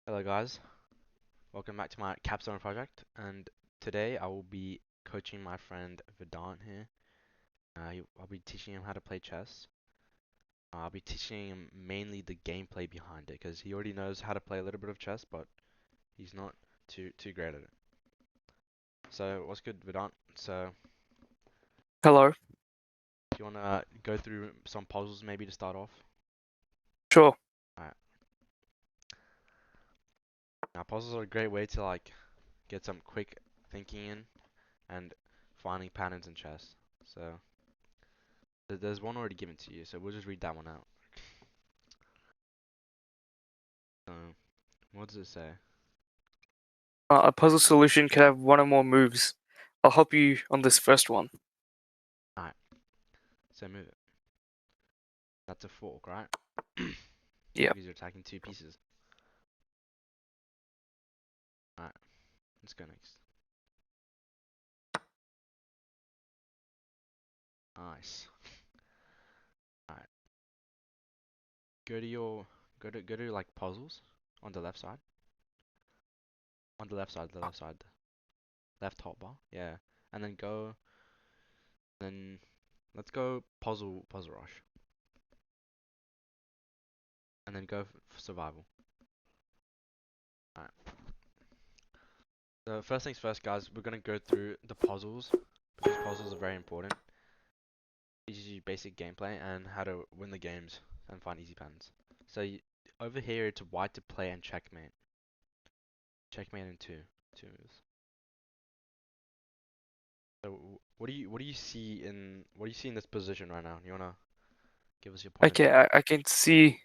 Hello guys, welcome back to my capstone project, and today I will be coaching my friend Vedant here. I'll be teaching him how to play chess. I'll be teaching him mainly the gameplay behind it, because he already knows how to play a little bit of chess, but he's not too great at it. So what's good, Vedant? So Hello. do you wanna go through some puzzles maybe to start off? Sure. Alright. Now puzzles are a great way to get some quick thinking in and finding patterns in chess. So there's one already given to you, so we'll just read that one out. So, what does it say? A puzzle solution can have one or more moves. I'll help you on this first one. Alright, so move it. That's a fork, right? Yeah. Because you're attacking two pieces. Alright, let's go next. Nice. Alright, go to your, go to like puzzles on the left side. On the left side, the left side. Left top bar, yeah. And then then let's go puzzle rush. And then go for survival. Alright. So first things first, guys, we're gonna go through the puzzles because puzzles are very important. Teaches you basic gameplay and how to win the games and find easy patterns. So over here, it's white to play and checkmate. Checkmate in two moves. So what do you see in this position right now? You wanna give us your point of Okay, view? I can see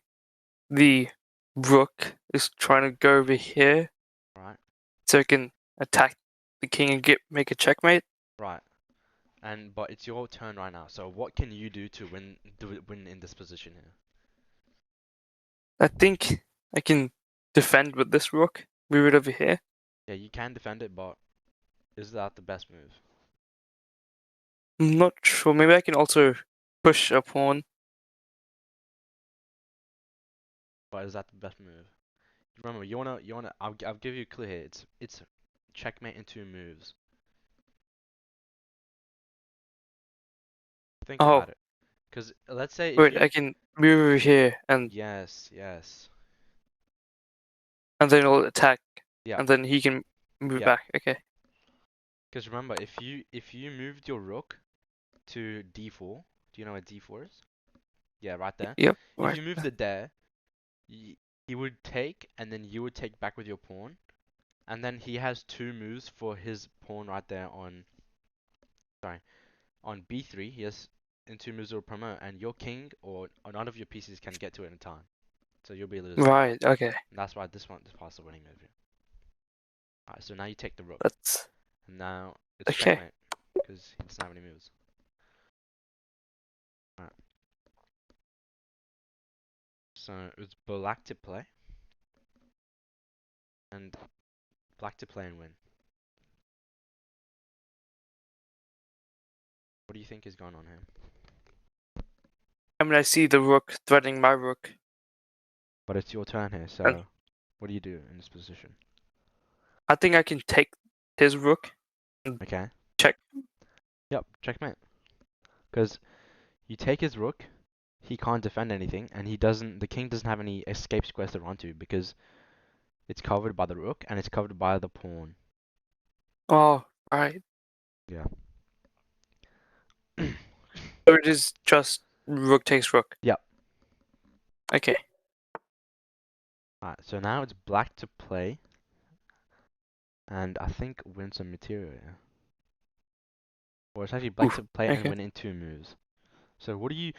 the rook is trying to go over here Right, so it can attack the king and make a checkmate. right. But it's your turn right now. So what can you do to win in this position here? I think I can defend with this rook. Move it over here. Yeah, you can defend it, but is that the best move? I'm not sure. Maybe I can also push a pawn. But is that the best move? Remember, you wanna. I'll give you a clue here. It's checkmate in two moves. Think Oh, about it. Because let's say if wait, you. I can move over here Yes, yes. and then it'll attack Yep, and then he can move yep. back. Okay. Because remember, if you moved your rook to d4, do you know what d4 is? Yeah, right there. Yep. If Right. you moved it there, he would take, and then you would take back with your pawn, and then he has two moves for his pawn right there on. Sorry, on b3. He has in two moves will promote, and your king or none of your pieces can get to it in time. So you'll be losing. Right. Okay. And that's why this part's the winning move here. Alright, so now you take the rook. That's And now it's okay. checkmate. Because he doesn't have any moves. Alright. So it's black to play. And black to play and win. What do you think is going on here? I mean, I see the rook threatening my rook, But it's your turn here, and so what do you do in this position? I think I can take his rook and Okay. check. Yep, checkmate. Because you take his rook, he can't defend anything, and the king doesn't have any escape squares to run to because it's covered by the rook and it's covered by the pawn. Oh, right. Yeah. So it is just rook takes rook. Yep. Okay. Alright, so now it's black to play and I think win some material here. Or it's actually black Oof. to play and Okay. win in two moves. So what do you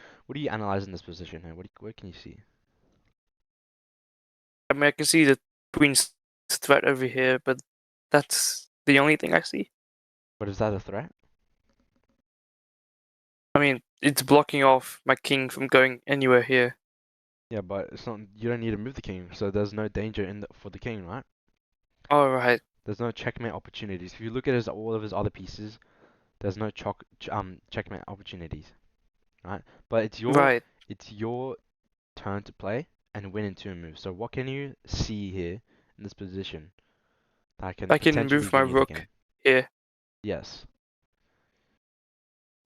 analyze in this position here? What can you see? I mean, I can see the queen's threat over here, but that's the only thing I see. But is that a threat? I mean, it's blocking off my king from going anywhere here. Yeah, but it's not. You don't need to move the king, so there's no danger for the king, right? All right. There's no checkmate opportunities. If you look at all of his other pieces, there's no checkmate opportunities, right? But Right. it's your turn to play and win in two moves. So what can you see here in this position that can I can potentially move my win you the rook game. here. Yes.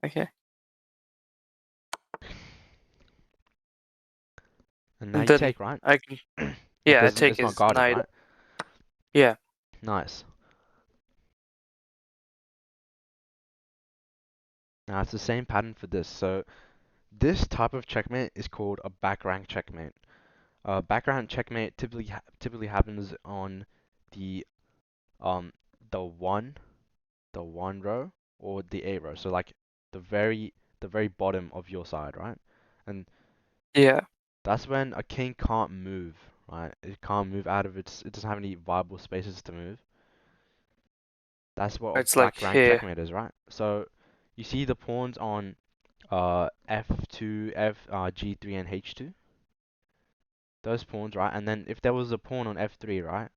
Okay. And now And you then take, right? I can, It yeah, I doesn't. take It's not his guarded, knight. right? Yeah. Nice. Now it's the same pattern for this. So this type of checkmate is called a back rank checkmate. Background checkmate typically happens on the um the one the one row or the A row. So like the very bottom of your side, right? And Yeah. that's when a king can't move, right? It can't move out of its. It doesn't have any viable spaces to move. That's what a It's like back rank here. checkmate is, right? So you see the pawns on F2, G3, and H2. Those pawns, right? And then if there was a pawn on F3, right?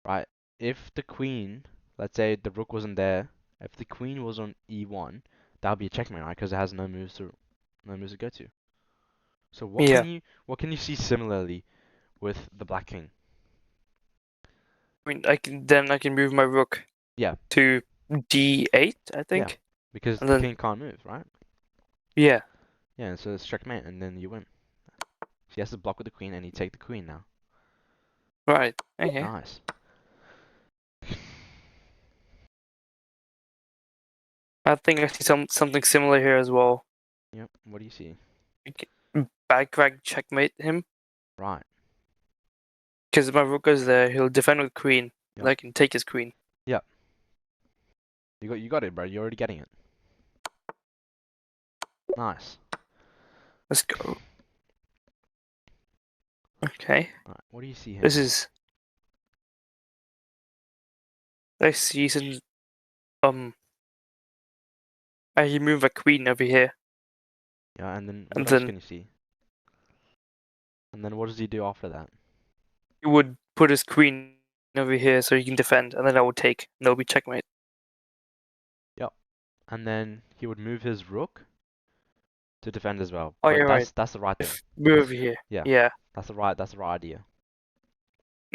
Right? If the queen, let's say the rook wasn't there, if the queen was on E1, that would be a checkmate, right? Because it has no moves to go to. So Yeah. what can you see similarly with the black king? I mean, I can move my rook Yeah, to D8, I yeah, think. because And the then, king can't move, right? yeah. Yeah, so it's checkmate, and then you win. He has to block with the queen, and you take the queen now. Right. Okay. Nice. I think I see something similar here as well. Yep. What do you see? Back rank checkmate him. Right. Because my rook goes there, he'll defend with queen, and Yep. I can take his queen. Yep. You got it, bro. You're already getting it. Nice. Let's go. Okay. Alright, what do you see This here? is I see some um I move a queen over here. Yeah, and then And what else then can you see? And then what does he do after that? he would put his queen over here so he can defend, and then I would take, and that'll be checkmate. Yep. And then he would move his rook to defend as well. Oh, But you're right. that's the right thing. Move That's over here. yeah. Yeah. That's the right idea.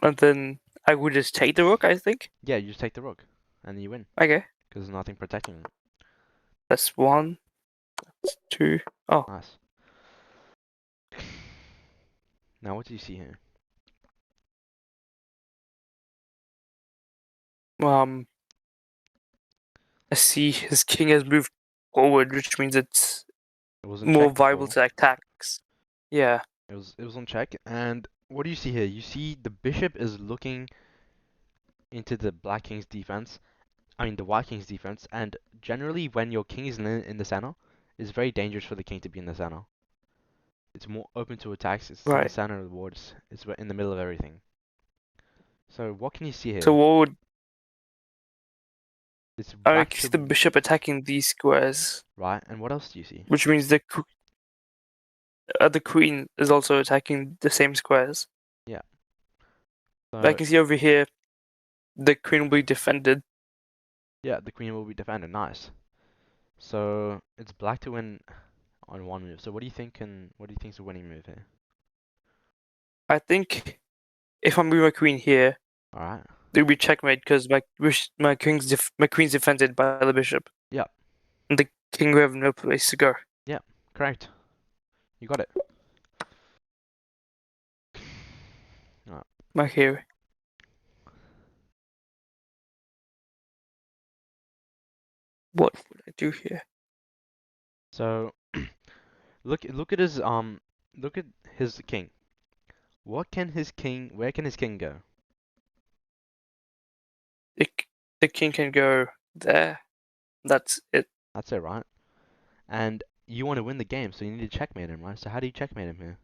And then I would just take the rook, I think. Yeah, you just take the rook, and you win Okay. because there's nothing protecting it. That's one, that's two. Oh. Nice. Now what do you see here? Um I see his king has moved forward, which means it's It was in more check viable before. to attacks. Yeah. It was on check, and what do you see here? You see the bishop is looking into the black king's defense. I mean the white king's defense, and generally when your king is in the center, it's very dangerous for the king to be in the center. It's more open to attacks. It's in the Right. center of the board. It's in the middle of everything. So what can you see So here? what would It's I black see the to bishop attacking these squares, right, and what else do you see? which means the queen is also attacking the same squares. Yeah. I So can see over here the queen will be defended. yeah, the queen will be defended. Nice. So it's black to win on one move. So what do you think's the winning move here? I think if I move my queen here, All right. it will be checkmate because my queen's defended by the bishop, Yeah. and the king will have no place to go. Yeah. Correct. You got it. All right. My here. What would I do here? So look at his look at his king. Where can his king go? The, the king can go there. That's it. That's it, right? And you want to win the game, so you need to checkmate him, right? So how do you checkmate him here?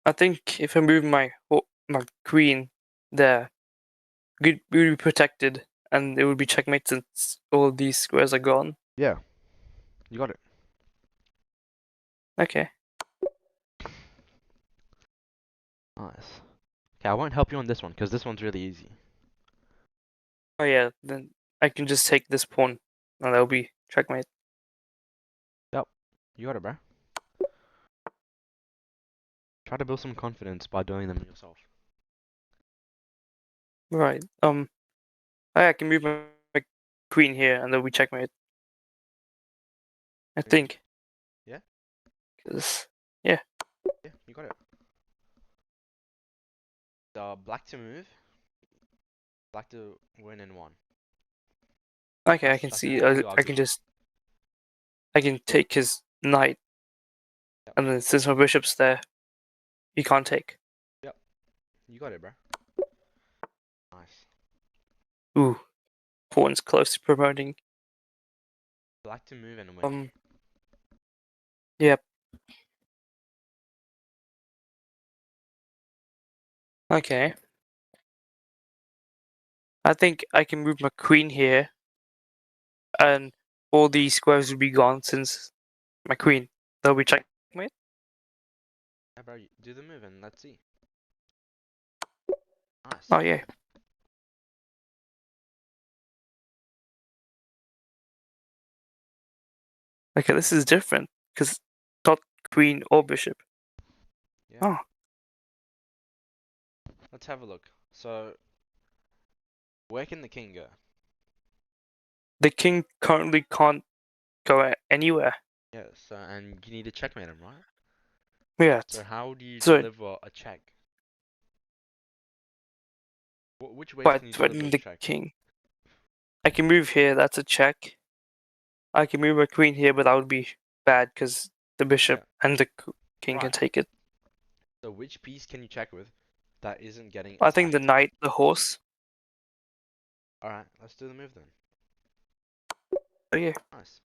I think if I move my queen there, we would be protected, and it would be checkmate since all these squares are gone. Yeah, you got it. Okay. Nice. Okay, I won't help you on this one because this one's really easy. Oh yeah, then I can just take this pawn, and that'll be checkmate. Yep, you got it, bro. Try to build some confidence by doing them yourself. Right. I can move my queen here, and then we checkmate. I Okay. think. Yeah. 'Cause yeah. Yeah. You got it. The black to move. Black to win in one. Okay, I That's can that's the see. only I can argument. just I can take his knight, Yep. and then since my bishop's there, he can't take. Yep. You got it, bro. Nice. Ooh, pawn's close to promoting. Black to move and win. Um, yep. Okay. I think I can move my queen here, and all these squares will be gone since my queen. They'll be checkmate. Yeah, bro. Do the move and let's see. Nice. Oh yeah. Okay, this is different because not queen or bishop. Yeah. Oh, Let's have a look. So, where can the king go? the king currently can't go anywhere. Yeah. So, and you need to checkmate him, right? Yeah. So, how do you So deliver a check? Which ways by can you deliver threatening a the check? king, I can move here. That's a check. I can move my queen here, but that would be bad because the bishop Yeah. and the king can Right. take it. So, which piece can you check with that isn't getting I think the attacked? knight, the horse. All right. Let's do the move then. Oh yeah. Nice.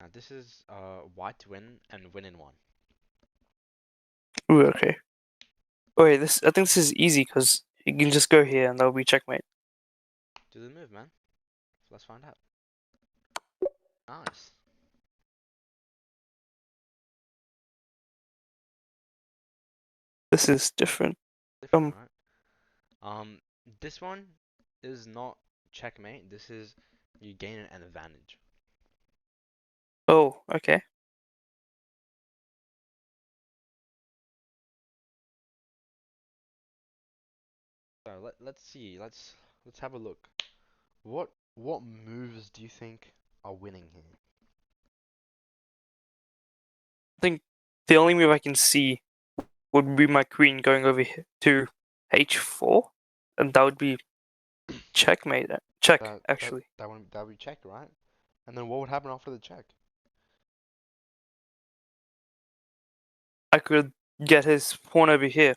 Now this is white to win and win in one. Ooh, okay. Oh wait, this I think this is easy because you can just go here and that'll be checkmate. Do the move, man. Let's find out. Nice. This is different. Different, right? Um, this one is not checkmate. This is you gain an advantage. Oh, okay. So let's see. Let's have a look. What moves do you think are winning here? I think the only move I can see would be my queen going over here to h4, and that would be checkmate. Check That that actually. that would that would be check, right? And then what would happen after the check? I could get his pawn over here.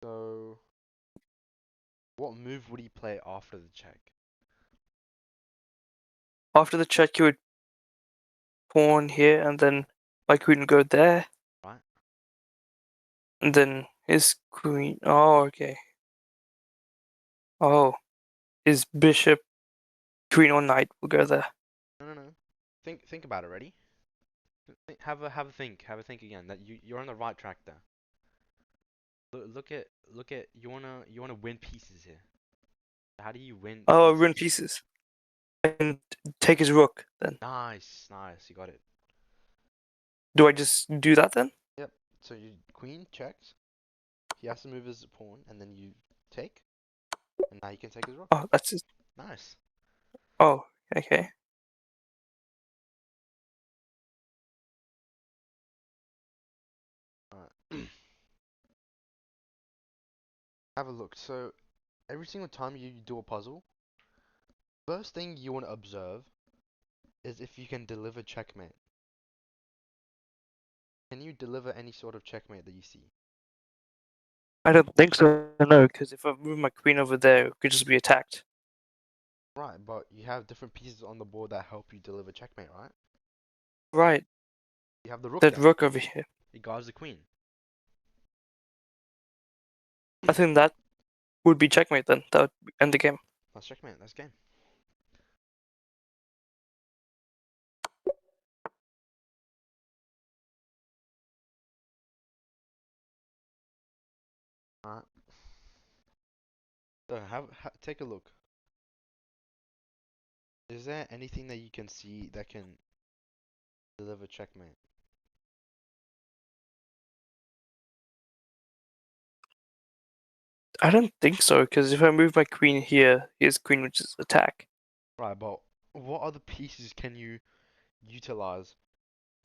So what move would he play after the check? After the check, he would pawn here, and then my queen would go there, Right? and then his queen. Oh, okay. Oh, his bishop, queen or knight will go there. No. Think about it. Ready? Have a think. Have a think again. That you're on the right track there. Look at you wanna win pieces here. How do you win Oh, ruin pieces? pieces. And take his rook then. Nice. You got it. Do I just do that then? Yep. So you queen checks. He has to move his pawn, and then you take, and now you can take his rook. Oh, that's just. Nice. Oh, okay. Alright. Have a look. So every single time you do a puzzle, first thing you want to observe is if you can deliver checkmate. Can you deliver any sort of checkmate that you see? I don't think so. No, because if I move my queen over there, it could just be attacked. Right, but you have different pieces on the board that help you deliver checkmate, right? Right. You have the rook That there. rook over here. It guards the queen. I think that would be checkmate then. That would end the game. That's checkmate. That's game. Alright. So take a look. Is there anything that you can see that can deliver checkmate? I don't think so, because if I move my queen here, his queen would just attack. Right, but what other pieces can you utilize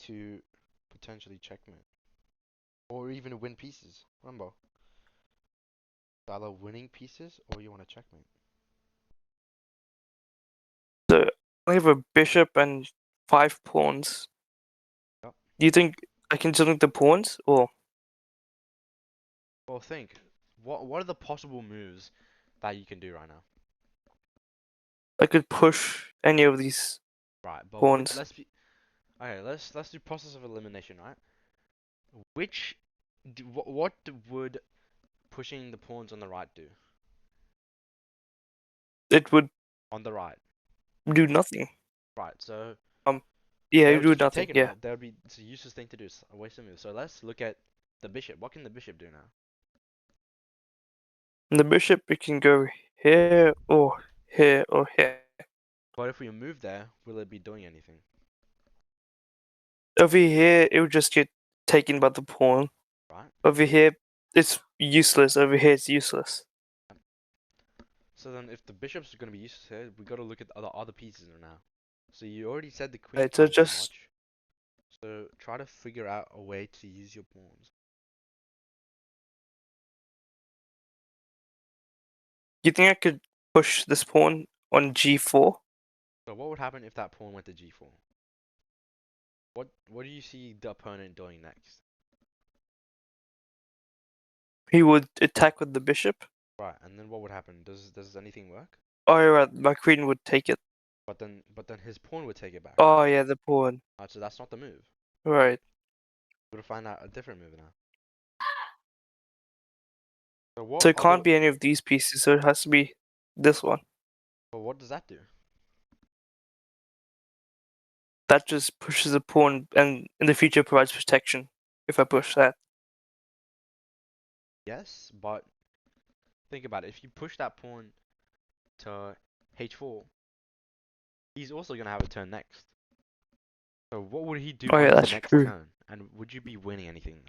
to potentially checkmate? Or even win pieces? Remember, it's either winning pieces or you want to checkmate. So I have a bishop and 5 pawns. Yep. Do you think I can select the pawns, or Well, think. What are the possible moves that you can do right now? I could push any of these Right, but pawns? let's be okay. Let's do process of elimination, right? Which what would pushing the pawns on the right do? It would On the right, do nothing. right. So Um, yeah, it they would would do just be nothing. taken, Yeah, right? That would be it's a useless thing to do. It's a waste of move. So let's look at the bishop. What can the bishop do now? and the bishop it can go here or here or here. But if we move there, will it be doing anything? Over here, it would just get taken by the pawn. Right? Over here, it's useless. Over here, it's useless. So then if the bishops are going to be useless here, we got to look at the other pieces now. So you already said the queen Right, so can't do just much. So try to figure out a way to use your pawns. you think I could push this pawn on g4? So what would happen if that pawn went to g4? What do you see the opponent doing next? He would attack with the bishop. Right, and then what would happen? Does anything work? Oh, yeah, right, my queen would take it. But then his pawn would take it back, right? Oh, yeah, the pawn. Alright, so that's not the move. Right. We'll find out a different move now. So So what it other? can't be any of these pieces, so it has to be this one. Well, what does that do? That just pushes the pawn and in the future provides protection if I push that. Yes, but think about it. If you push that pawn to h4, he's also gonna have a turn next. So what would he do Oh, on yeah, his that's next true. turn? And would you be winning anything?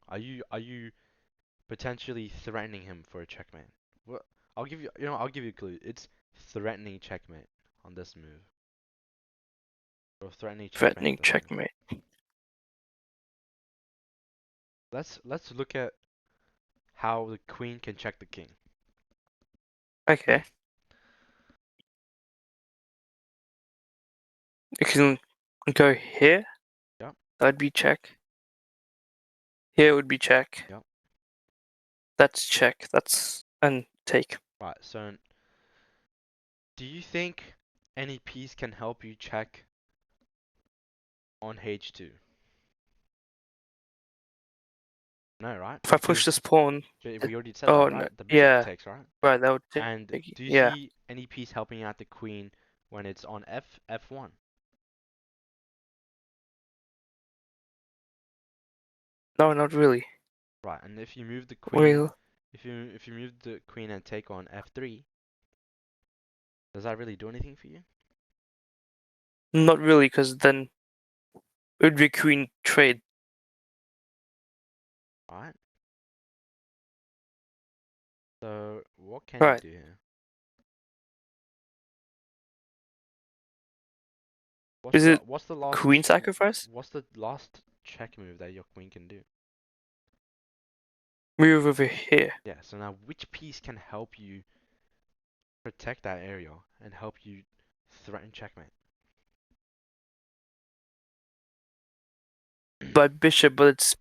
Are you potentially threatening him for a checkmate? Well, I'll give you a clue. It's threatening checkmate on this move. Or threatening checkmate on Threatening this move. checkmate. Let's look at how the queen can check the king. Okay. It can go here. Yep, That'd be check. Here would be check. yep. That's check. That's and take. Right, so do you think any piece can help you check on h2? No, right? If I push Because this pawn, we already said oh that, no, right? The bishop yeah, takes, right? right. That would And take. do you Yeah. see any piece helping out the queen when it's on f1? No, not really. Right, and if you move the queen, Well, if you move the queen and take on f3, does that really do anything for you? not really, because then it would be queen trade. Right. So what can you Right. do here? Is it What's the last queen sacrifice? what's the last check move that your queen can do? Move over here. Yeah. So now which piece can help you protect that area and help you threaten checkmate? By bishop, but it's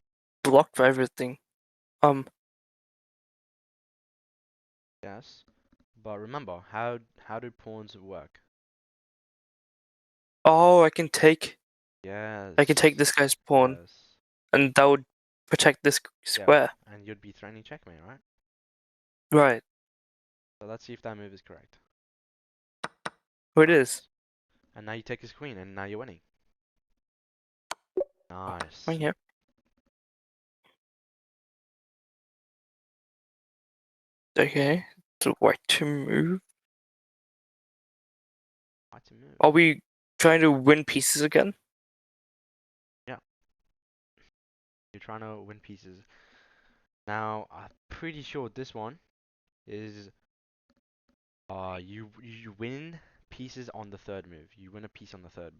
blocked by everything. Yes. But remember, how do pawns work? Oh, I can take Yes. this guy's pawn, Yes. and that would protect this Yeah. square. And you'd be threatening checkmate, right? Right. So let's see if that move is correct. Oh, it is. Nice. And now you take his queen, and now you're winning. Oh, Nice. yeah. Okay. So white to move. Right to move. Are we trying to win pieces again? Yeah. You're trying to win pieces. Now, I'm pretty sure this one is you win pieces on the third move. You win a piece on the third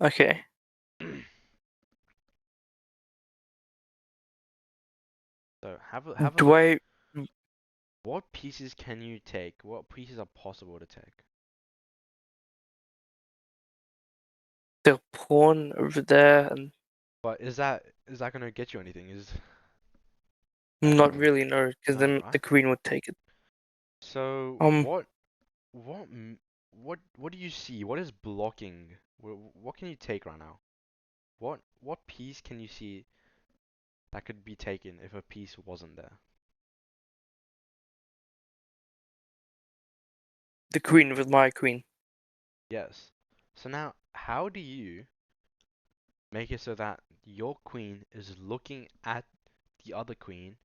Okay. move. So have a Do look. I What pieces can you take? What pieces are possible to take? the pawn over there and But is that gonna get you anything? Is not really no, because no, then the right? queen would take it. So Um, what do you see? What is blocking? What can you take right now? What piece can you see that could be taken if a piece wasn't there? the queen with my queen. Yes. So now, how do you make it so that your queen is looking at the other queen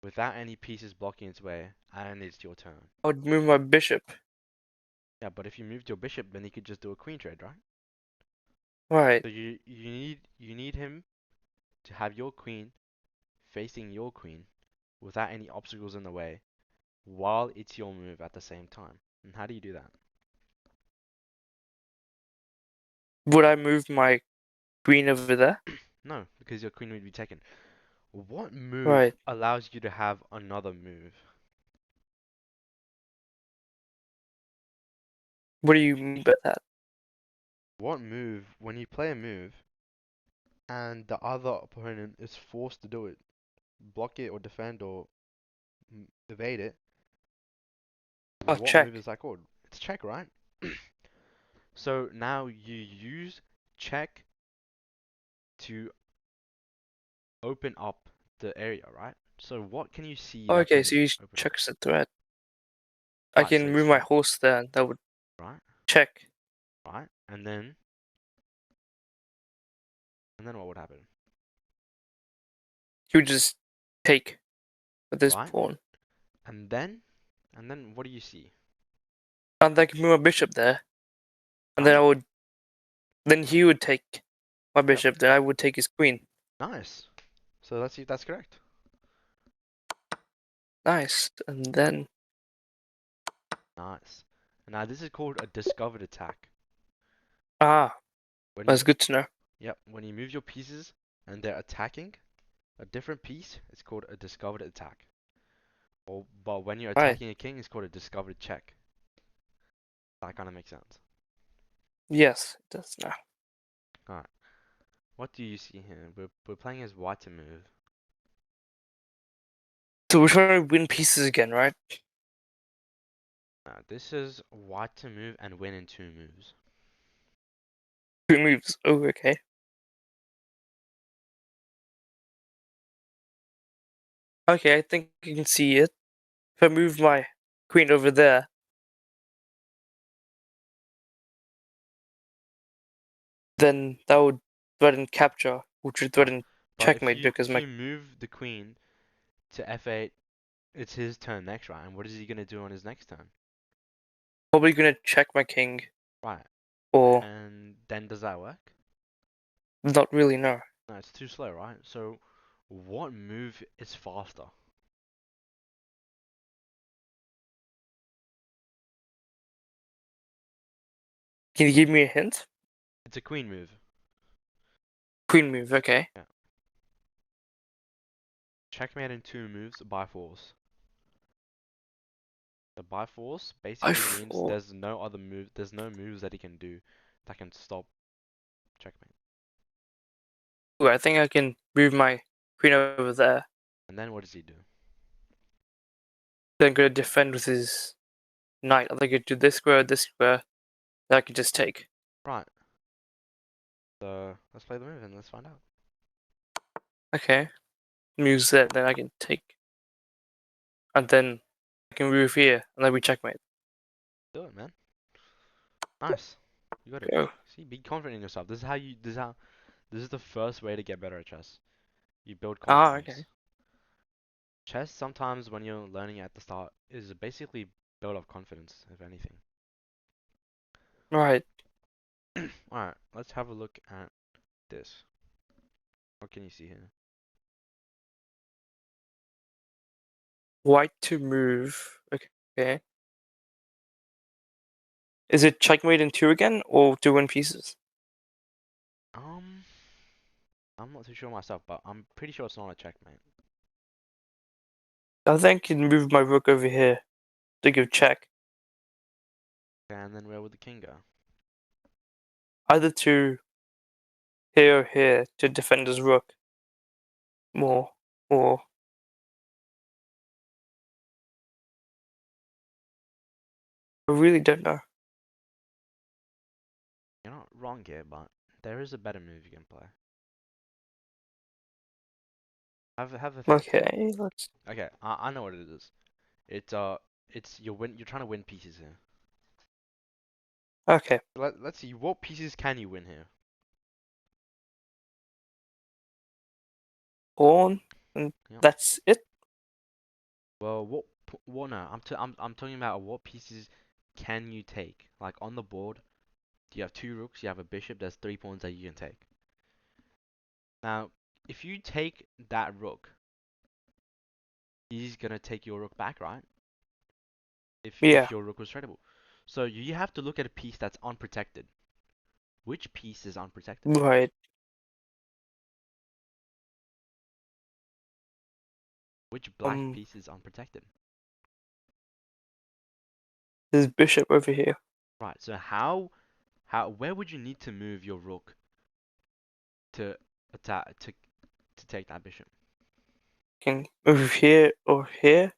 without any pieces blocking its way, and it's your turn? I would move my bishop. Yeah, but if you moved your bishop, then he could just do a queen trade, right? Right. So you need him to have your queen facing your queen without any obstacles in the way while it's your move at the same time. And how do you do that? Would I move my queen over there? No, because your queen would be taken. What move Right. allows you to have another move? What do you mean by that? What move, when you play a move and the other opponent is forced to do it, block it or defend or evade it, Oh, what move check. is that called? It's check, right? So now you use check to open up the area, right? So what can you see that Okay, can so you open up? checks the threat. I Right, so can it's move my check, horse there, and that would right? check. Right? And then what would happen? He would just take with this Right? pawn. And then and then what do you see? And I can move my bishop there, and then I Right? would then he would take my Yep. bishop, then I would take his queen. Nice. So that's correct. Nice. And then Nice. Now this is called a discovered attack. ah, When that's you good to know. Yep, when you move your pieces and they're attacking a different piece, it's called a discovered attack. Or but when you're Right. attacking a king, it's called a discovered check. That kind of makes sense. Yes, it does now. Alright. What do you see here? We're playing as white to move. So we're trying to win pieces again, right? Now this is white to move and win in two moves. Two moves. Oh, okay. Okay, I think you can see it. If I move my queen over there, then that would threaten capture, which would Right. threaten But if checkmate you because if my you move the queen to f8, it's his turn next, right? And what is he gonna do on his next turn? probably gonna check my king, Right. or And then does that work? not really no. No, it's too slow, right? So what move is faster? Can you give me a hint? It's a queen move. Queen move, okay. Yeah. Checkmate in two moves by force. The by force I basically means four. there's no moves that he can do that can stop checkmate. Ooh, I think I can move my queen over there. And then what does he do? Then gonna defend with his knight. I think I could do this square. That I could just take. Right. So let's play the move and let's find out. Okay. Moves there, then I can take. And then I can move here, and then we checkmate. Do it, man. Nice. You got it. Go. See, be confident in yourself. This is the first way to get better at chess. You build Ah, okay. confidence. Chess sometimes when you're learning at the start is basically build up confidence, if anything. Right. Alright, let's have a look at this. What can you see here? white to move. Okay. Is it checkmate in 2 again, or to win pieces? Um, I'm not too sure myself, but I'm pretty sure it's not a checkmate. I think I can move my rook over here to give check. And then where would the king go? Either to here or here to defend his rook more, or I really don't know. You're not wrong here, but there is a better move you can play. Have a think. Okay, let's. Okay, I know what it is. It's you're trying to win pieces here. Okay, Let's see, what pieces can you win here? pawn, and Yep. that's it. Well, what no, I'm talking about what pieces can you take? Like on the board, you have two rooks, you have a bishop, there's 3 pawns that you can take. Now, if you take that rook, he's gonna take your rook back, right? If Yeah, your rook was tradable. So you have to look at a piece that's unprotected. Which piece is unprotected? right. Which black piece is unprotected? There's bishop over here. Right, so where would you need to move your rook to attack to take that bishop? Can move here or here.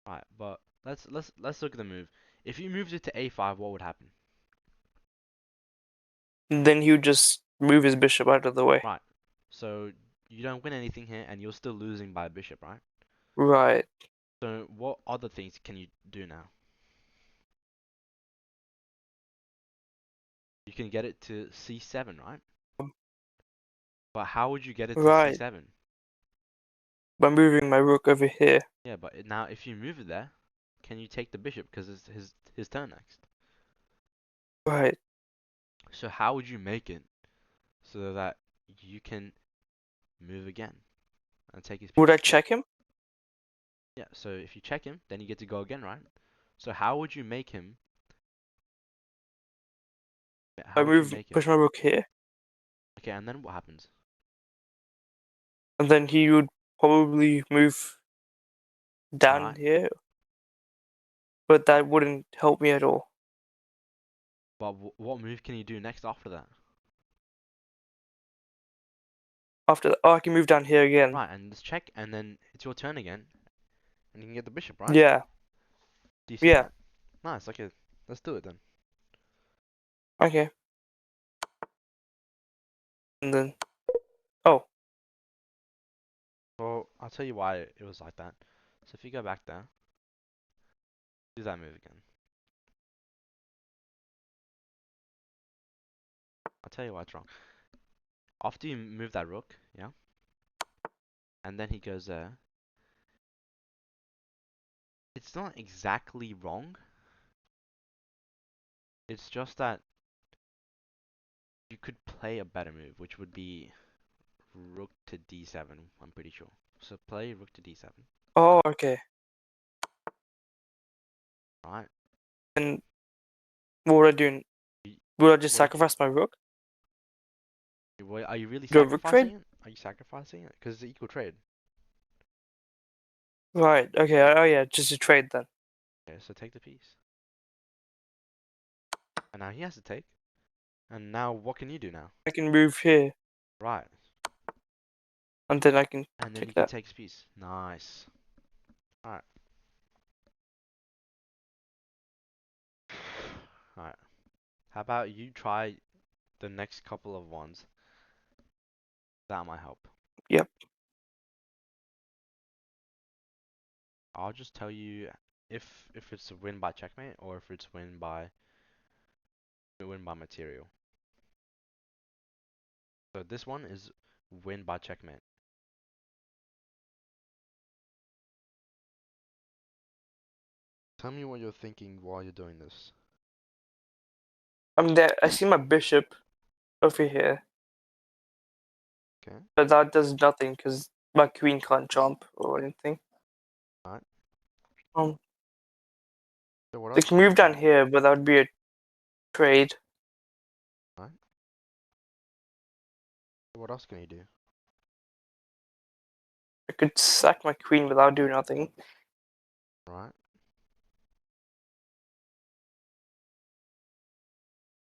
Right, but let's look at the move. If you moved it to a5, what would happen? And then he would just move his bishop out of the way. Right, so you don't win anything here, and you're still losing by a bishop, right? Right. So what other things can you do now? You can get it to c7, right? But how would you get it to Right. c7? By moving my rook over here. Yeah, but now if you move it there, can you take the bishop because it's his turn next? Right. So how would you make it so that you can move again and take his Would I piece? check him? Yeah, so if you check him, then you get to go again, right? So how would you make him? How I would you move make him? push my rook here. Okay, and then what happens? And then he would probably move All down right, here. But that wouldn't help me at all. but what move can you do next after that? After that, oh, I can move down here again. Right, and just check, and then it's your turn again, and you can get the bishop, right? Yeah. Do you see Yeah. that? Nice. Okay, let's do it then. Okay. And then oh, Well, I'll tell you why it was like that. So if you go back there, do that move again. I'll tell you why it's wrong. After you move that rook, yeah, and then he goes there, it's not exactly wrong. It's just that you could play a better move, which would be rook to d7, I'm pretty sure. So play rook to d7, oh, okay. right? And what would I do? Y- Would I just What would you, sacrifice my rook? are you really Do a rook trade? sacrificing it? Are you sacrificing it? Because it's equal trade. Right. Okay. Oh yeah, just a trade then. Okay, so take the piece. And now he has to take. And now what can you do now? I can move here, Right. and then I can And then you take can that. take his piece. Nice. Alright. Alright. How about you try the next couple of ones? That might help. Yep. I'll just tell you if it's a win by checkmate or if it's win by material. So this one is win by checkmate. Tell me what you're thinking while you're doing this. I'm there. I see my bishop over here, Okay? but that does nothing because my queen can't jump or anything. Alright. Um, So what they else can can you move do? down here, but that would be a trade. Right? So what else can you do? I could sack my queen without doing nothing. Right?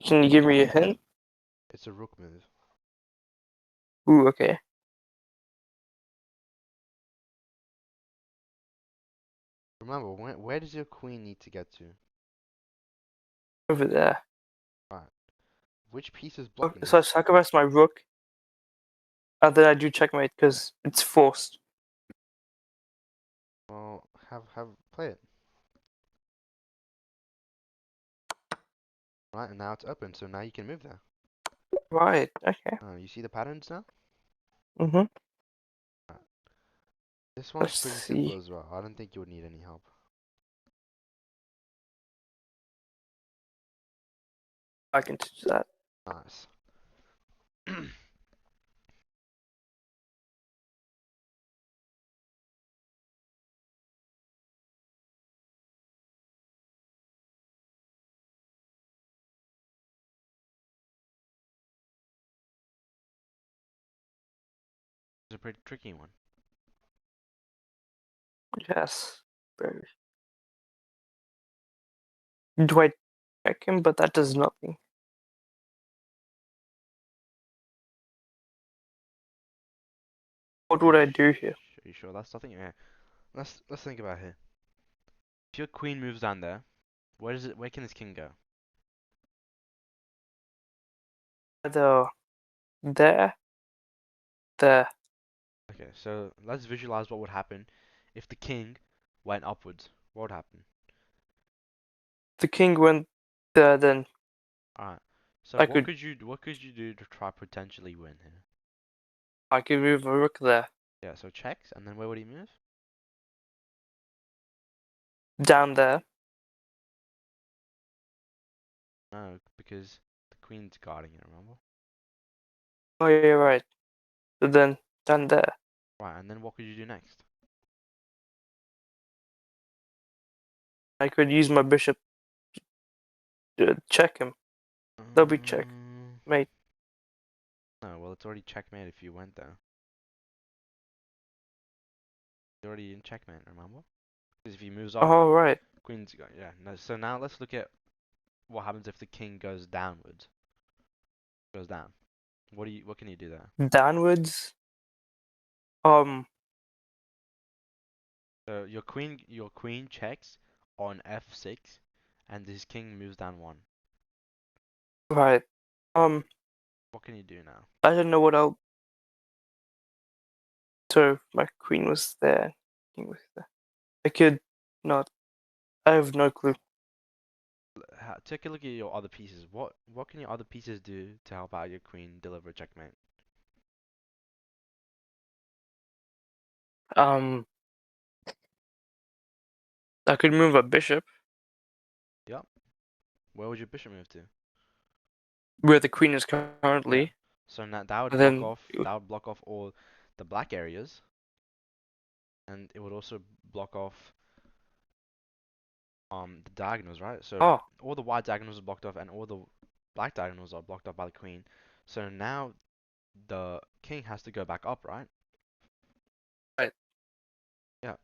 Can you give me a hint? It's a rook move. Ooh, okay. Remember, where does your queen need to get to? Over there. Right. Which piece is Okay, blocking so I it? sacrifice my rook, and then I do checkmate because it's forced. Well, have play it. Right, and now it's open, so now you can move there. Right, okay. You see the patterns now? Mm-hmm. Right. This one's Let's pretty simple see. as well. I don't think you would need any help. I can teach that. Nice. It's a pretty tricky one. Yes. Very. Do I check him? But that does nothing. What would I do here? Are you sure that's nothing? Yeah. Let's think about it here. If your queen moves down there, where can this king go? Either there, there. Okay, so let's visualize what would happen if the king went upwards. What would happen? The king went there, then Alright. So I could what could you do to try potentially win here? I could move a rook there. Yeah, so checks, and then where would he move? Down there. No, because the queen's guarding it, remember? Oh yeah, right. So then down there. Right, and then what could you do next? I could use my bishop to check him. That'll be check. Um, Mate. no, well, it's already checkmate if you went there. It's already in checkmate, remember? Because if he moves up, Oh right. queen's got, yeah. No, so now let's look at what happens if the king goes downwards. Goes down. What can you do there? Downwards. Um So your queen checks on f6, and his king moves down one. right. Um What can you do now? I don't know what else. So my queen was there. King was there. I could not. I have no clue. Take a look at your other pieces. What can your other pieces do to help out your queen deliver checkmate? Um I could move a bishop Yep. Where would your bishop move to? where the queen is Yeah. currently. So now And then that would block off all the black areas, and it would also block off the diagonals, right? So oh all the white diagonals are blocked off, and all the black diagonals are blocked off by the queen. So now the king has to go back up, right? right. Yeah.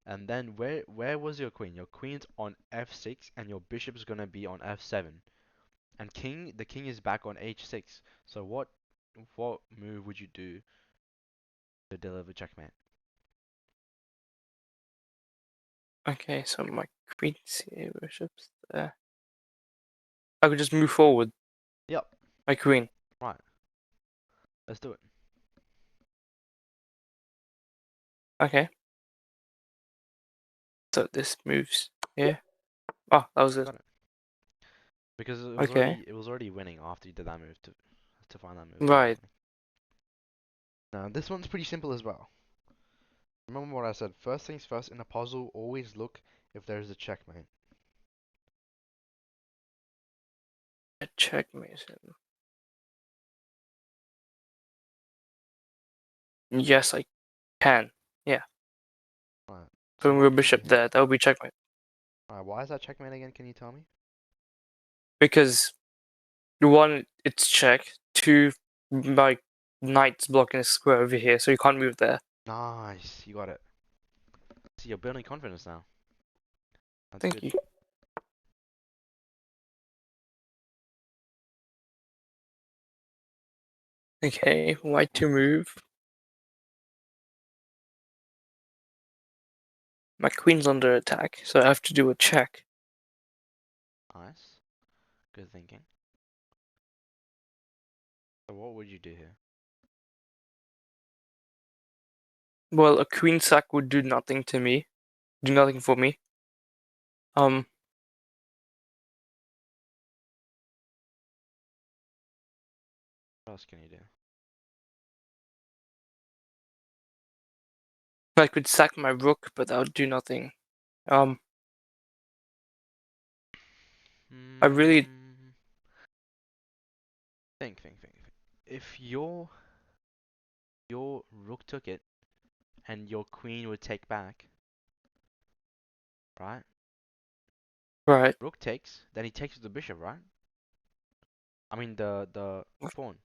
And then where was your queen? Your queen's on f6, and your bishop's gonna be on f7. And the king is back on h6. So what move would you do to deliver checkmate? Okay, so my queen's here, bishop's there. I could just move forward Yep. my queen. Right. Let's do it. Okay. So this moves here. Oh, that was it. Got it. Because Okay. it was already winning after you did that move to find that move Right. basically. Now this one's pretty simple as well. Remember what I said. First things first in a puzzle, always look if there's a checkmate. Checkmate him. Yes, I can. Yeah. Right. So Putting what your can you do bishop here? there, that would be checkmate. Alright, why is that checkmate again? Can you tell me? Because one, it's check. Two, my knight's blocking a square over here, so you can't move there. Nice, you got it. See, you're building confidence now. That's Thank good. you. Okay, white to move. My queen's under attack, so I have to do a check. Nice. Good thinking. So what would you do here? Well, a queen sack would do nothing to me. Do nothing for me. What else can you do? I could sack my rook, but that would do nothing. I really Hmm. Think. If your rook took it and your queen would take back, right? right, Rook takes, then he takes with the bishop, right? I mean the pawn.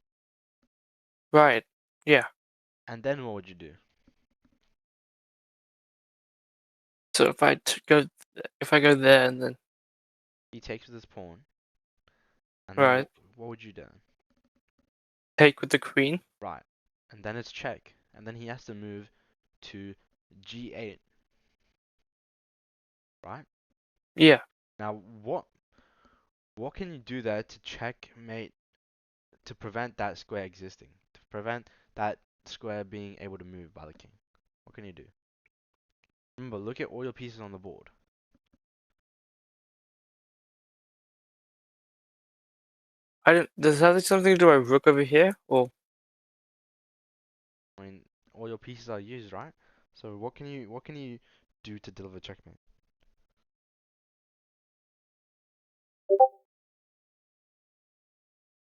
right, yeah. And then what would you do? So if I go there and then He takes with his pawn, and then right, what would you do? take with the queen. Right. And then it's check. And then he has to move to g8, right? Yeah, Now what can you do there to checkmate to prevent that square existing? To prevent that square being able to move by the king? What can you do? Remember, look at all your pieces on the board. I don't. Does that have something to do with rook over here? Or I mean, all your pieces are used, right? So what can you do to deliver checkmate?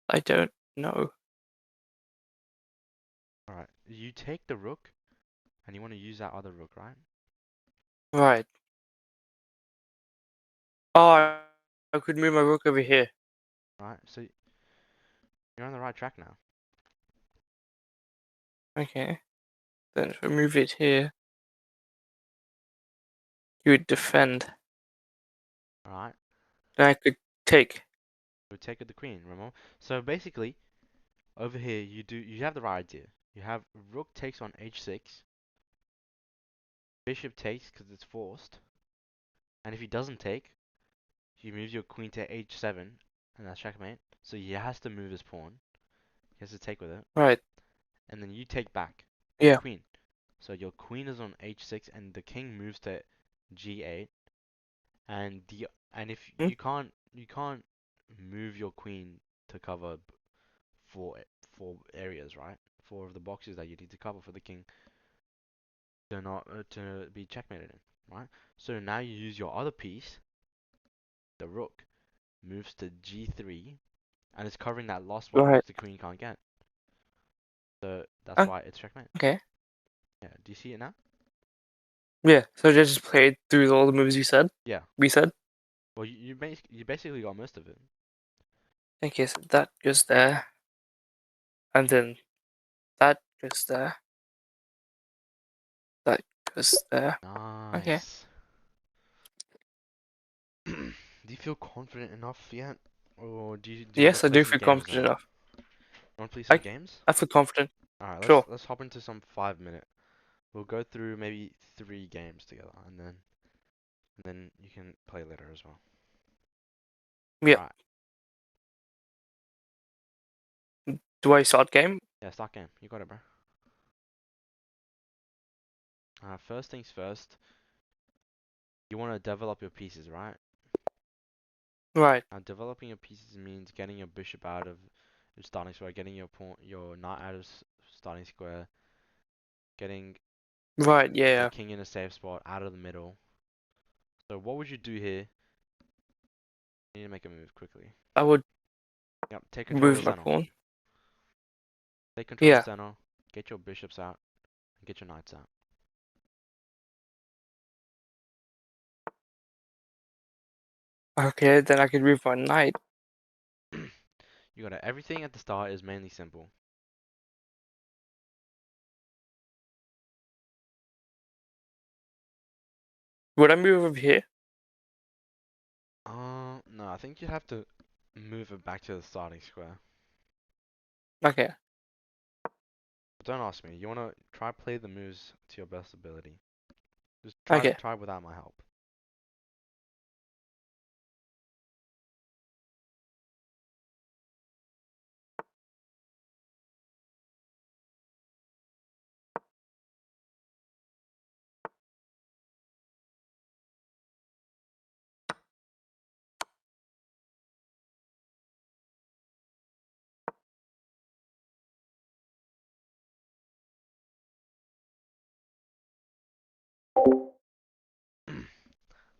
I don't know. Alright, you take the rook and you want to use that other rook, right? Right. Oh, I could move my rook over here. Right, so you're on the right track now. Okay. Then if I move it here, you would defend. Alright, Then I could take. so take with the queen, remember? So basically, over here you have the right idea. You have rook takes on h6, bishop takes because it's forced, and if he doesn't take, he moves your queen to h7, and that's checkmate. So he has to move his pawn. He has to take with it, Right. and then you take back with the Yeah. queen. So your queen is on h6, and the king moves to g8, and the and if Hmm? you can't move your queen to cover four four areas, right? Four of the boxes that you need to cover for the king to not to be checkmated in, right? So now you use your other piece, the rook, moves to g3, and it's covering that last spot Right. which the queen can't get. So that's why it's checkmate. Okay. Yeah, do you see it now? Yeah. So I just played through all the moves you said. Yeah. We said. Well, you basically got most of it. Okay. So that goes there, and then that goes there. That goes there. Okay. Nice. Do you feel confident enough yet, or do you want to Yes, I play do some feel games confident now? enough. Want to play some I games? I feel confident. All right, let's Sure. let's hop into some 5 minute. We'll go through maybe 3 games together, and then you can play later as well. Yeah. All right, Do I start game? yeah, start game. You got it, bro. First things first. You want to develop your pieces, right? Right. Now, developing your pieces means getting your bishop out of your starting square, getting your knight out of starting square, getting Right. the Yeah. king in a safe spot out of the middle. So what would you do here? You need to make a move quickly. I would Yep, take control of the move my center. pawn. Take control of Yeah. the center. Get your bishops out and get your knights out. Okay, then I could move my knight. You got it. Everything at the start is mainly simple. Would I move over here? No, I think you have to move it back to the starting square. Okay, But don't ask me. You wanna try play the moves to your best ability. Just okay. try without my help.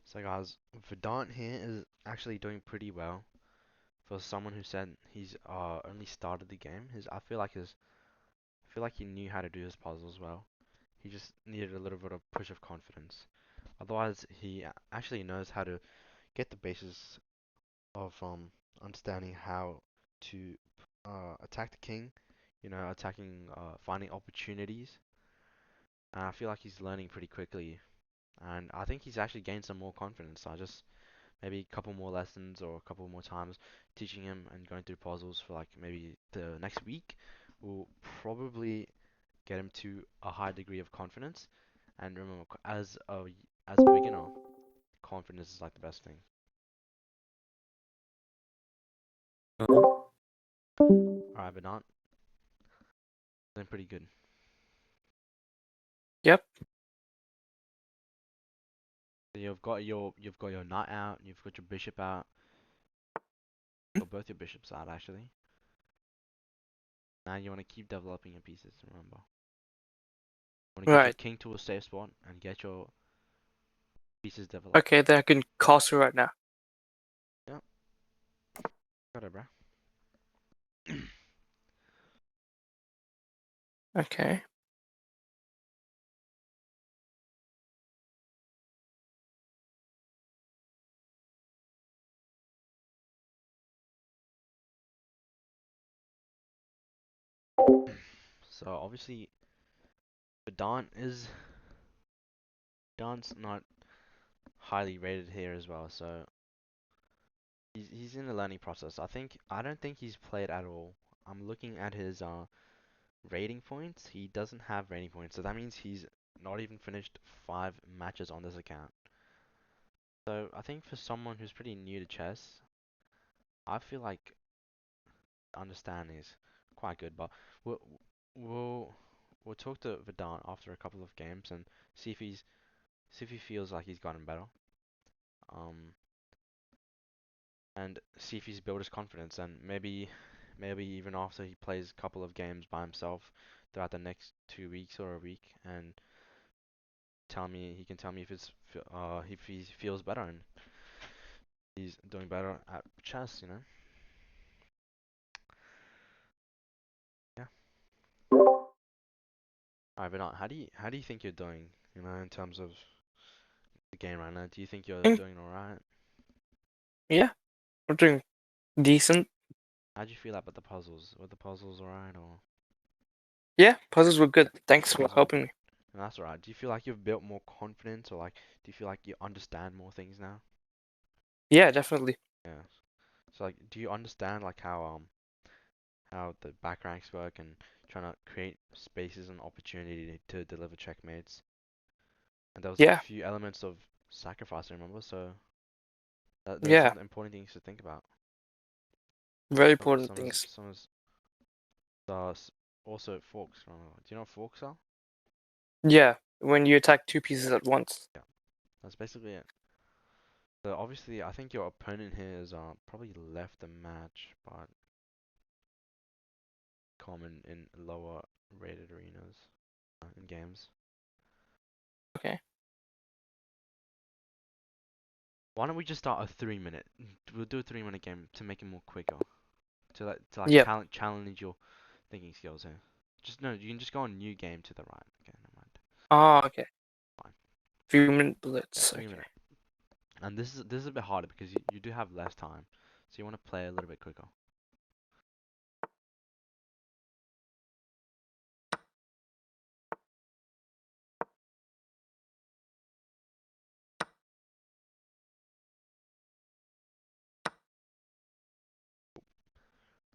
So guys, Vedant here is actually doing pretty well for someone who said he's only started the game. I feel like he knew how to do his puzzles well. He just needed a little bit of push of confidence. Otherwise, he actually knows how to get the basis of understanding how to attack the king. You know, attacking, finding opportunities. And I feel like he's learning pretty quickly, and I think he's actually gained some more confidence. I just maybe a couple more lessons or a couple more times teaching him and going through puzzles for like maybe the next week will probably get him to a high degree of confidence. And remember, as a beginner, confidence is like the best thing. Alright, but not doing pretty good. Yep. So you've got your knight out, you've got your bishop out, or both your bishops out actually. Now you want to keep developing your pieces. Remember, you want to get your Right. king to a safe spot and get your pieces developed. Okay, then I can castle right now. Yeah, got it, bro. Okay. So obviously, Vedant is Vedant's not highly rated here as well. So he's in the learning process. I don't think he's played at all. I'm looking at his rating points. He doesn't have rating points, so that means he's not even finished 5 matches on this account. So I think for someone who's pretty new to chess, I feel like understanding is quite good. But we'll we'll we'll talk to Vedant after a couple of games and see if he's see if he feels like he's gotten better. Um, and see if he's built his confidence, and maybe even after he plays a couple of games by himself throughout the next 2 weeks or a week, and he can tell me if he feels better and he's doing better at chess, you know. Yeah. Alright, Vedant, how do you think you're doing, you know, in terms of the game right now? Do you think you're Mm, doing alright? yeah, we're doing decent. How do you feel about the puzzles? Were the puzzles alright or Yeah, puzzles were good. Thanks for puzzles were helping good? me. And that's alright. Do you feel like you've built more confidence or like do you feel like you understand more things now? Yeah, definitely. Yeah. So like do you understand like how the back ranks work and trying to create spaces and opportunity to deliver checkmates? And there was a Yeah, few elements of sacrifice, I remember, so there's yeah, some important things to think about. very Some important some is things. some is also forks. Do you know what forks are? Yeah, when you attack two pieces at once. Yeah, that's basically it. So obviously, I think your opponent here is probably left the match, but common in lower rated arenas in games. Okay. Why don't we just start a 3 minute? We'll do a 3 minute game to make it more quicker. To like Yep. challenge your thinking skills here. Just no, you can just go on new game to the right. Okay, never mind. Oh, okay. Fine. 3 minute Yeah, blitz. three Okay. minute. And this is a bit harder because you do have less time, so you want to play a little bit quicker.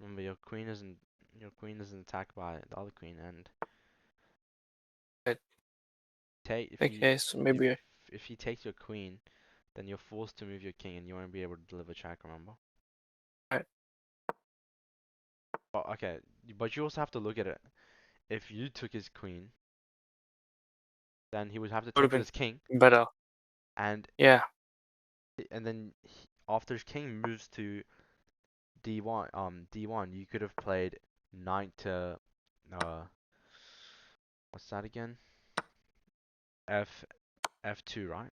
Remember, your queen isn't attacked by the other queen, and Right. take if you Okay, so if maybe if he takes your queen, then you're forced to move your king, and you won't be able to deliver check. Remember? right. But okay, but you also have to look at it. If you took his queen, then he would have to Would have take been his king, better. and Yeah. then after his king moves to D1, D1, you could have played knight to uh, what's that again? F F2, right?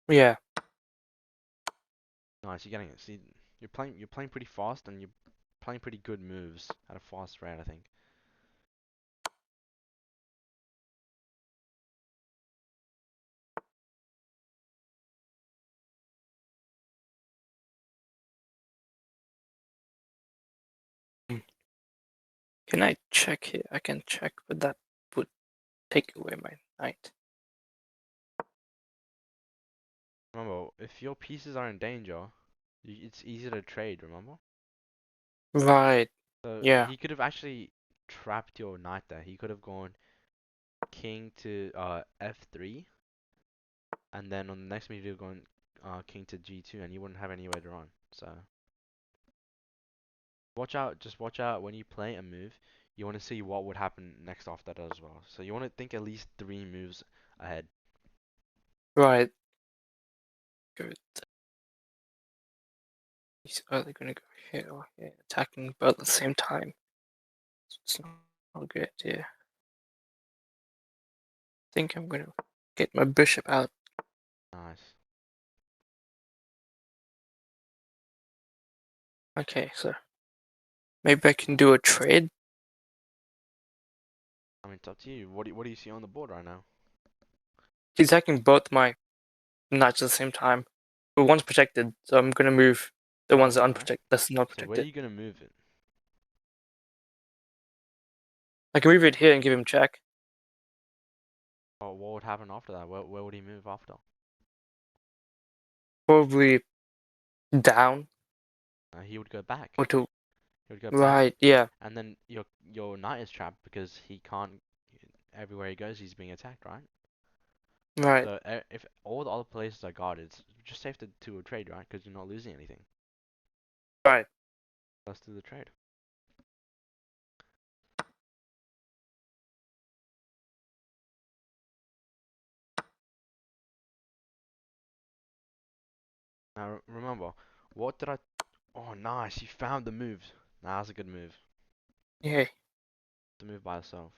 Yeah. Nice, you're getting it. See, you're playing pretty fast, and you're playing pretty good moves at a fast rate, I think. Hmm. Can I check here? I can check, but that would take away my knight. Remember, if your pieces are in danger, it's easier to trade. Remember? Right. So Yeah. he could have actually trapped your knight there. He could have gone king to F3, and then on the next move you're going king to G2, and you wouldn't have anywhere to run. So watch out, just watch out when you play a move. You want to see what would happen next after that as well. So you want to think at least 3 moves ahead. Right. Good. He's either gonna go here or here, attacking both at the same time. It's not a good idea. I think I'm gonna get my bishop out. Nice. Okay, so maybe I can do a trade. I mean, it's up to you. What do you see on the board right now? He's attacking both my knights at the same time. But one's protected, so I'm gonna move the ones that Okay. unprotected. That's not So where are protected. you gonna move it? I can move it here and give him check. Or what would happen after that? Where would he move after? Probably down He would go back. or to He would go back, right. Yeah. and then your knight is trapped because he can't. Everywhere he goes, he's being attacked, right? Right. So if all the other places are guarded, it's just safe to trade, right? Because you're not losing anything. Right. Let's do the trade. Now remember, what did I? Oh, nice! You found the moves. Nah, that's a good move. Yeah. The move by itself.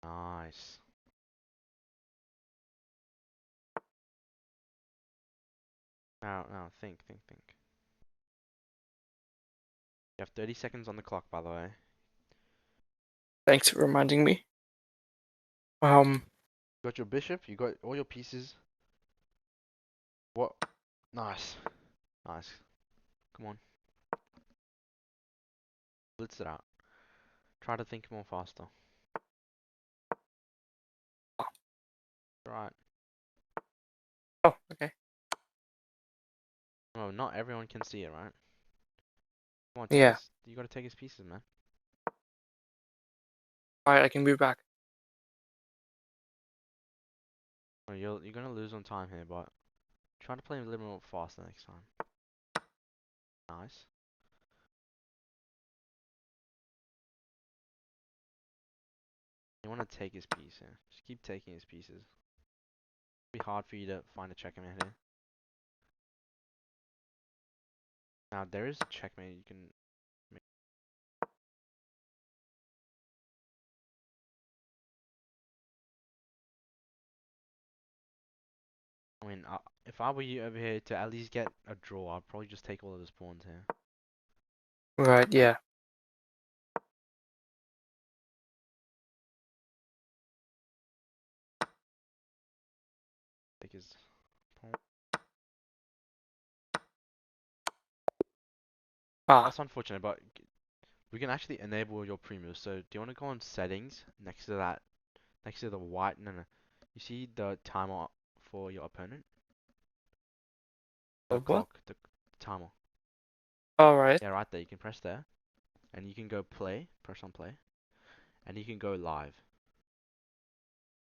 Nice. Now think. You have 30 seconds on the clock, by the way. Thanks for reminding me. You got your bishop. You got all your pieces. What? Nice. Nice. Come on. Blitz it out. Try to think more faster. Right. Oh, okay. No, not everyone can see it, right? Come on, take Yeah. his. You gotta take his pieces, man. Alright, I can move back. Oh, you're gonna lose on time here, but try to play a little more faster next time. Nice. You wanna take his piece here. Just keep taking his pieces. It'll be hard for you to find a checkmate here. Now there is a checkmate you can make. I mean, if I were you over here to at least get a draw, I'd probably just take all of his pawns here. Right. Yeah. Ah, That's unfortunate, but we can actually enable your pre-moves. So do you want to go on settings next to that, next to the white? No, no. You see the timer for your opponent? The what? clock, the timer. All right. Yeah, right there. You can press there, and you can go play. Press on play, and you can go live.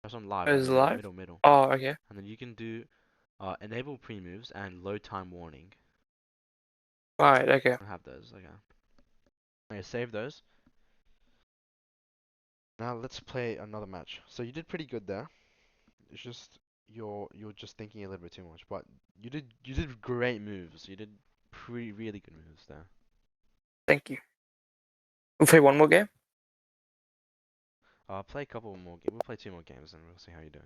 Press on live, Is it middle, live? middle, middle, Oh, okay. and then you can do enable pre-moves and load time warning. All right. Okay. I have those. Okay. Okay, save those. Now let's play another match. So you did pretty good there. It's just you're just thinking a little bit too much, but you did great moves. You did pretty really good moves there. Thank you. We'll play one more game. Play a couple more. We'll play two more games and we'll see how you're doing.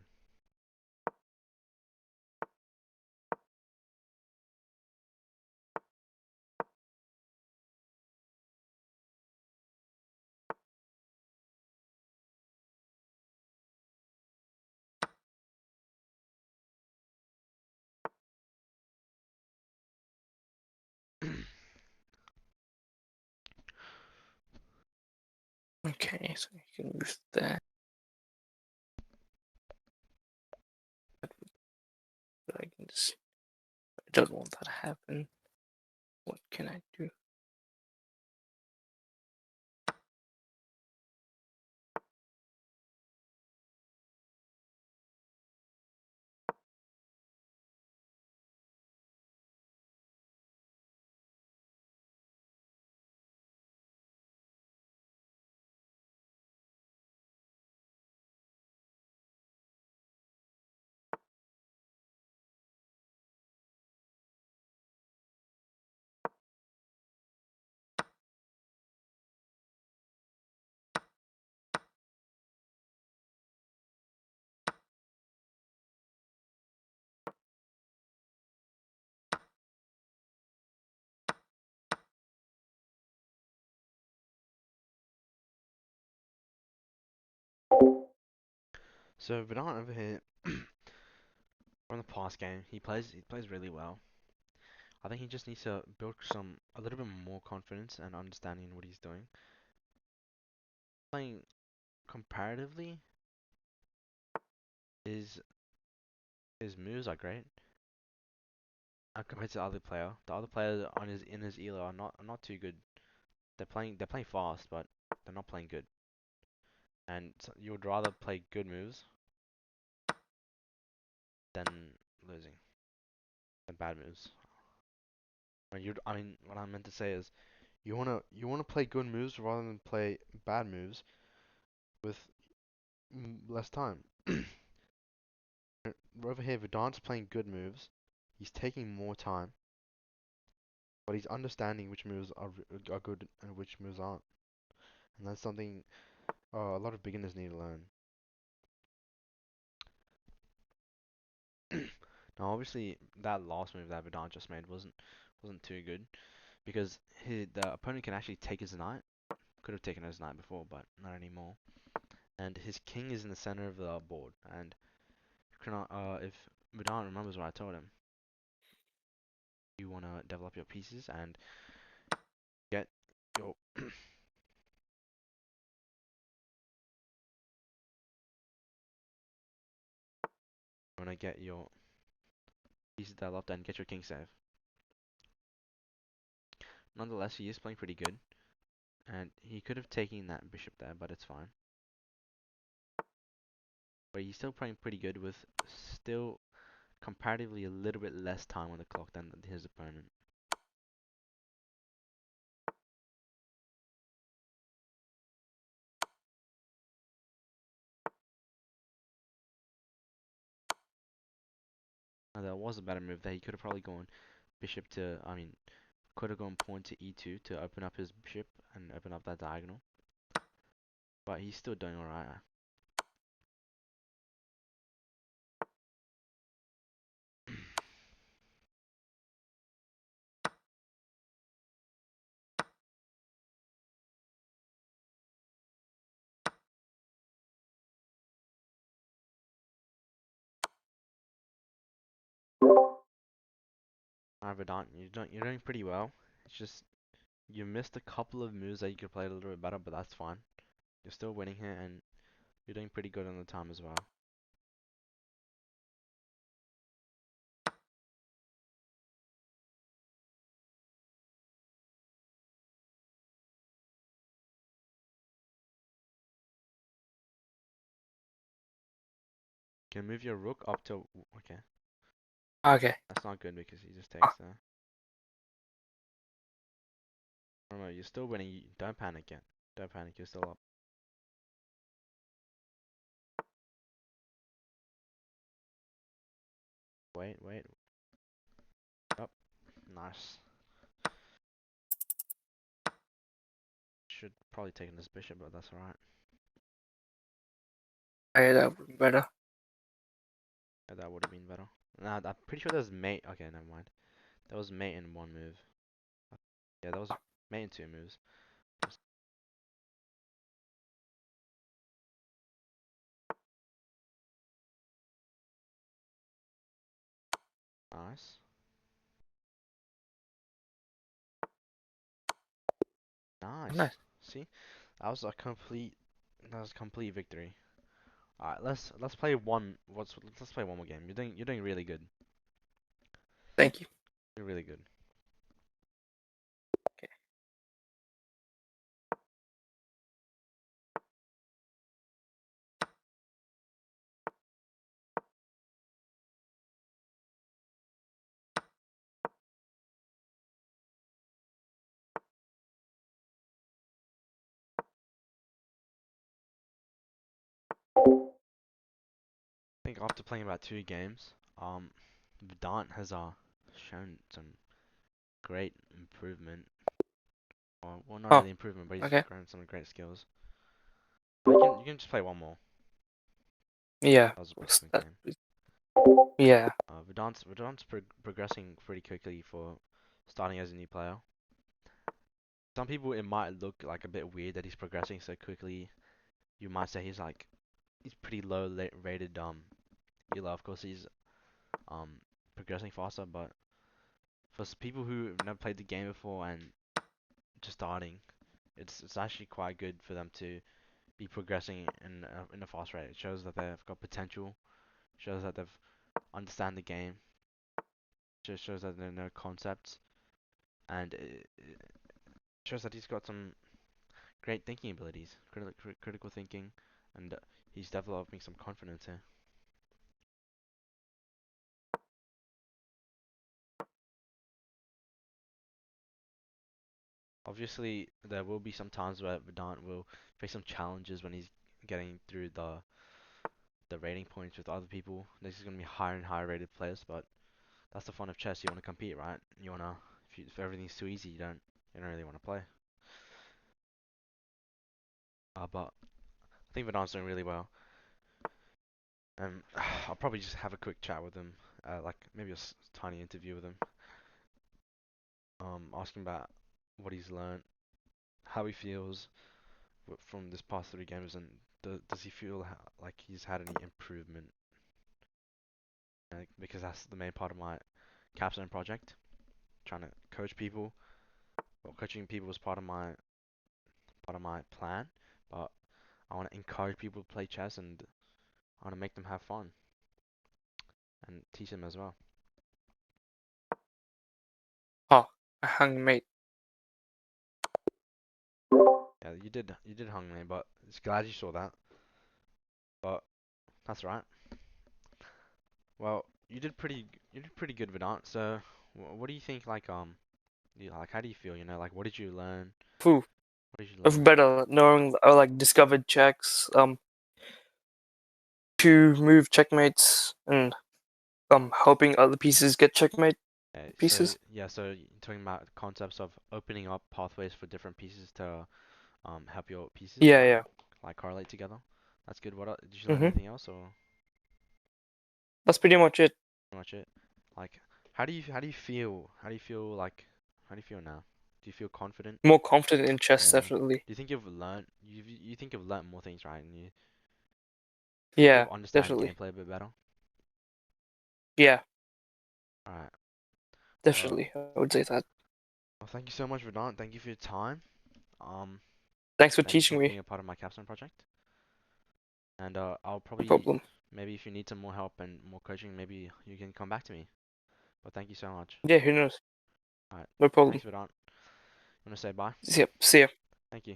Okay, so you can move there. But I can just. I don't want that to happen. What can I do? So Vedant over here from the past game, he plays really well. I think he just needs to build a little bit more confidence and understanding in what he's doing. Playing comparatively, his his moves are great. Compared to the other player, the other players on his in his elo are not too good. They're playing fast, but they're not playing good. And so you would rather play good moves than losing than bad moves. I mean, what I meant to say is you wanna play good moves rather than play bad moves with less time. Over here, Vedant's playing good moves. He's taking more time, but he's understanding which moves are good and which moves aren't. And that's something a lot of beginners need to learn. Now, obviously, that last move that Vedant just made wasn't too good because the opponent can actually take his knight. Could have taken his knight before, but not anymore. And his king is in the center of the board. And if Vedant remembers what I told him, you want to develop your pieces and get your want to get your pieces developed and get your king safe. Nonetheless, he is playing pretty good, and he could have taken that bishop there, but it's fine. But he's still playing pretty good with still comparatively a little bit less time on the clock than his opponent. Now, there was a better move there. He could have probably gone bishop to, I mean, could have gone pawn to e2 to open up his bishop and open up that diagonal. But he's still doing alright. Alright, Vedant, you're doing pretty well. It's just You missed a couple of moves that you could play a little bit better, but that's fine. You're still winning here, and you're doing pretty good on the time as well. You can move your rook up to. Okay, Okay. that's not good because he just Ah, takes there. Oh no, you're still winning. Don't panic yet. Don't panic. You're still up. Wait, wait. Up. Nice. Should probably take this bishop, but that's alright. okay, that would be better. Yeah, that would have been better. Nah, I'm pretty sure there's mate. Okay, never mind. That was mate in one move. Yeah, that was mate in two moves. Nice. Nice. Nice. See, that was a complete. That was a complete victory. Alright, let's play one. Let's play one more game. You're doing really good. Thank you. You're really good. Okay. I think after playing about two games, Vedant has shown some great improvement. Well, not Oh, really improvement, but he's okay. grown some great skills. But you can just play one more. Yeah. That was a pretty What's quick that? game. Yeah. Vedant's progressing pretty quickly for starting as a new player. Some people it might look like a bit weird that he's progressing so quickly. You might say he's pretty low rated Elo. Of course he's progressing faster, but for people who have never played the game before and just starting, it's actually quite good for them to be progressing in a fast rate. It shows that they've got potential. Shows that they've understand the game. Just shows that they know concepts, and it shows that he's got some great thinking abilities, critical thinking, and he's developing some confidence here. Obviously, there will be some times where Vedant will face some challenges when he's getting through the rating points with other people. This is going to be higher and higher rated players, but that's the fun of chess. You want to compete, right? You want to. If everything's too easy, you don't really want to play. But I think Vedant's doing really well. I'll probably just have a quick chat with him, like maybe a tiny interview with him. Asking about what he's learned, how he feels from this past three games, and does he feel like he's had any improvement? Because that's the main part of my capstone project, trying to coach people. Well, coaching people is part of my plan, but I want to encourage people to play chess, and I want to make them have fun and teach them as well. Oh, I hung mate. Yeah, you did hung me, but it's glad you saw that. But that's right. Well, you did pretty good, Vedant. So, what do you think? Like how do you feel? Like what did you learn? Phew. What did you Of learn? better knowing or like discovered checks. To move checkmates and helping other pieces get checkmate So pieces. yeah, so you're talking about concepts of opening up pathways for different pieces to help your pieces Yeah, yeah. like correlate together. That's good. Did you learn Mhm. anything else or That's pretty much it. pretty much it? Like how do you feel? How do you feel now? Do you feel confident? More confident in chess, Yeah. definitely. Do you think you've learned more things, right? And you think Yeah, you've understand definitely. gameplay a bit better? Yeah, Alright. Well, definitely. I would say that. Well, thank you so much, Vedant. Thank you for your time. Um, Thanks for Thanks teaching for me. being a part of my capstone project. And I'll No probably, problem. maybe if you need some more help and more coaching, maybe you can come back to me. But thank you so much. Yeah, who knows? All right. No problem. Thanks, Vedant. You want to say bye? See ya. See ya. Thank you.